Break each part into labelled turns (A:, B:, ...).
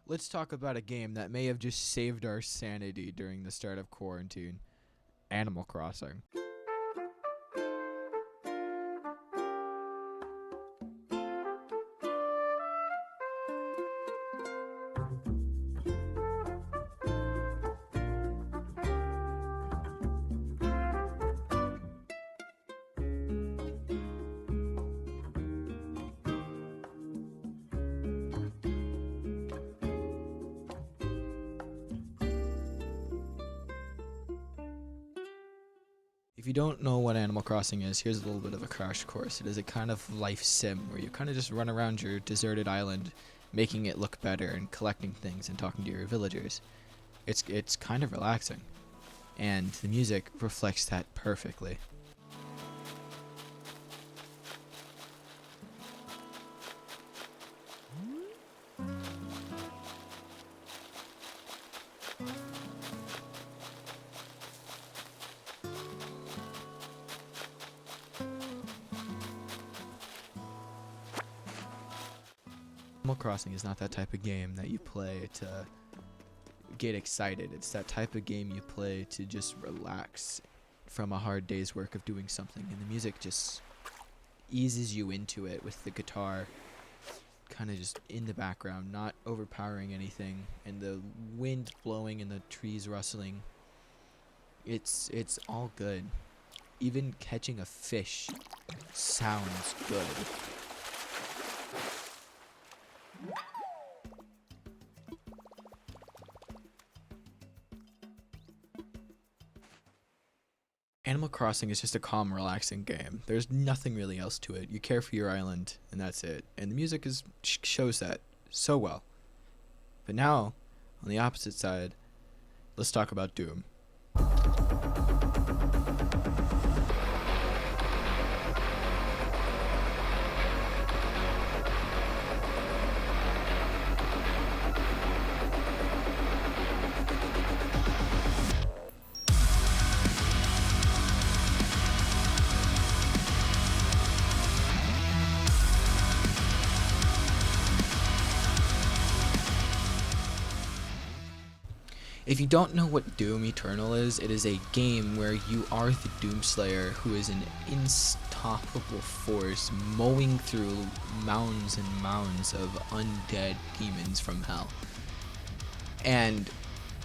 A: Let's talk about a game that may have just saved our sanity during the start of quarantine. Animal Crossing. If you don't know what Animal Crossing is, here's a little bit of a crash course. It is a kind of life sim where you kind of just run around your deserted island, making it look better and collecting things and talking to your villagers. It's kind of relaxing, and the music reflects that perfectly. Animal Crossing is not that type of game that you play to get excited. It's that type of game you play to just relax from a hard day's work of doing something, and the music just eases you into it with the guitar kind of just in the background, not overpowering anything, and the wind blowing and the trees rustling. It's all good. Even catching a fish sounds good. Animal Crossing is just a calm, relaxing game. There's nothing really else to it. You care for your island, and that's it. And the music shows that so well. But now, on the opposite side, let's talk about Doom. If you don't know what Doom Eternal is, it is a game where you are the Doomslayer who is an unstoppable force mowing through mounds and mounds of undead demons from hell. And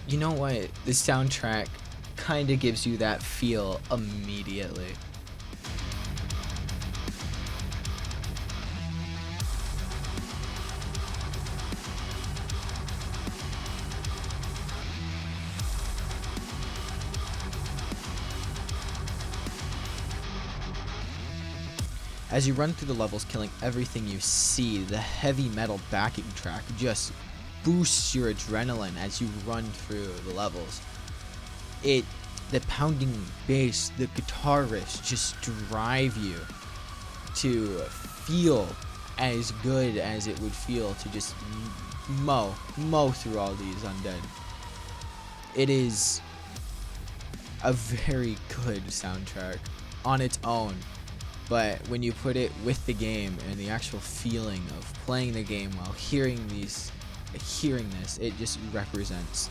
A: you know what? The soundtrack kind of gives you that feel immediately. As you run through the levels, killing everything you see, the heavy metal backing track just boosts your adrenaline as you run through the levels. The pounding bass, the guitar riffs just drive you to feel as good as it would feel to just mow through all these undead. It is a very good soundtrack on its own. But when you put it with the game and the actual feeling of playing the game while hearing this, it just represents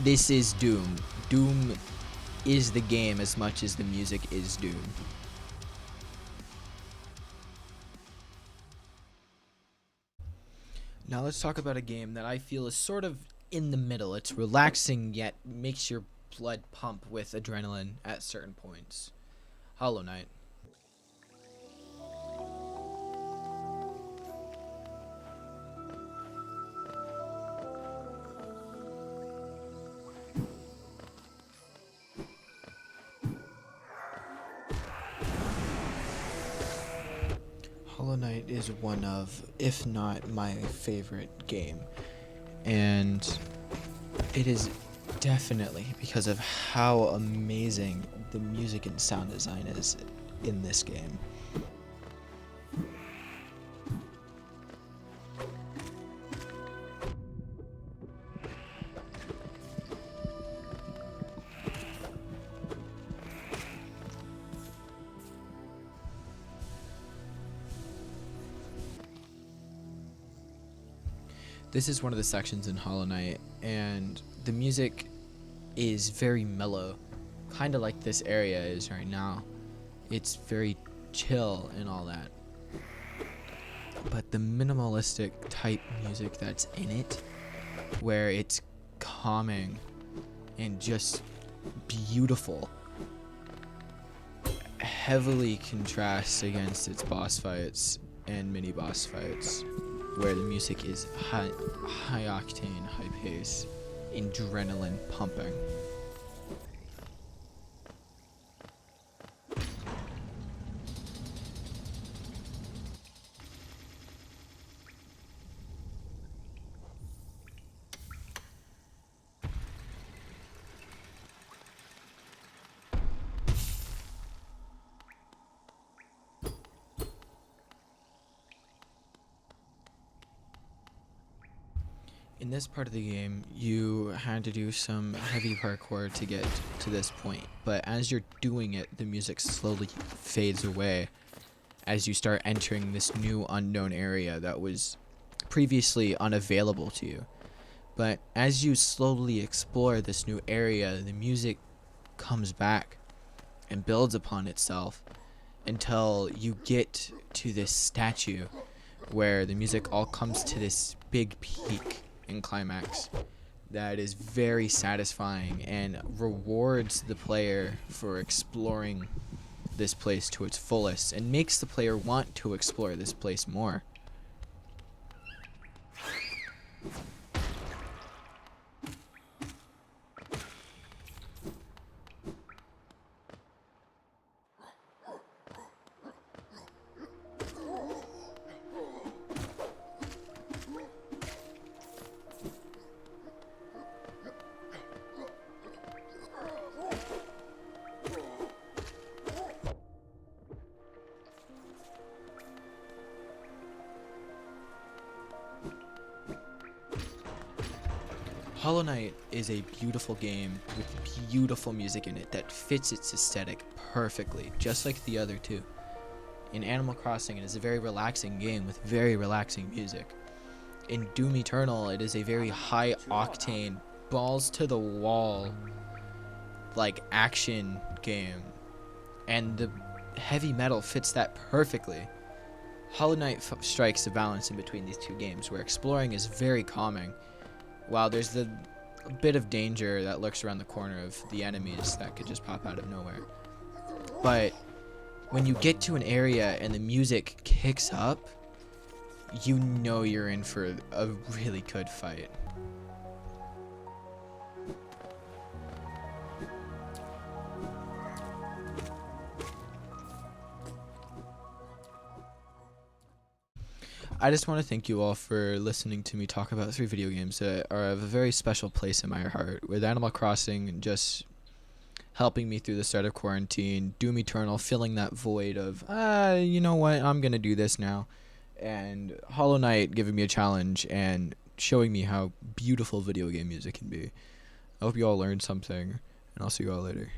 A: this is Doom. Doom is the game as much as the music is Doom. Now let's talk about a game that I feel is sort of in the middle. It's relaxing yet makes your blood pump with adrenaline at certain points. Hollow Knight. Hollow Knight is one of, if not my favorite game. And it is definitely because of how amazing the music and sound design is in this game. This is one of the sections in Hollow Knight, and the music is very mellow, kind of like this area is right now. It's very chill and all that. But the minimalistic type music that's in it, where it's calming and just beautiful, heavily contrasts against its boss fights and mini boss fights, where the music is high octane, high pace, adrenaline pumping. In this part of the game, you had to do some heavy parkour to get to this point, but as you're doing it, the music slowly fades away as you start entering this new unknown area that was previously unavailable to you. But as you slowly explore this new area, the music comes back and builds upon itself until you get to this statue where the music all comes to this big peak and climax that is very satisfying and rewards the player for exploring this place to its fullest and makes the player want to explore this place more. Hollow Knight is a beautiful game with beautiful music in it that fits its aesthetic perfectly, just like the other two. In Animal Crossing, it is a very relaxing game with very relaxing music. In Doom Eternal, it is a very high octane, balls to the wall, like action game, and the heavy metal fits that perfectly. Hollow Knight strikes a balance in between these two games, where exploring is very calming, while there's the bit of danger that lurks around the corner of the enemies that could just pop out of nowhere. But when you get to an area and the music kicks up, you know you're in for a really good fight. I just want to thank you all for listening to me talk about 3 video games that are of a very special place in my heart, with Animal Crossing just helping me through the start of quarantine, Doom Eternal filling that void of, you know what, I'm going to do this now, and Hollow Knight giving me a challenge and showing me how beautiful video game music can be. I hope you all learned something, and I'll see you all later.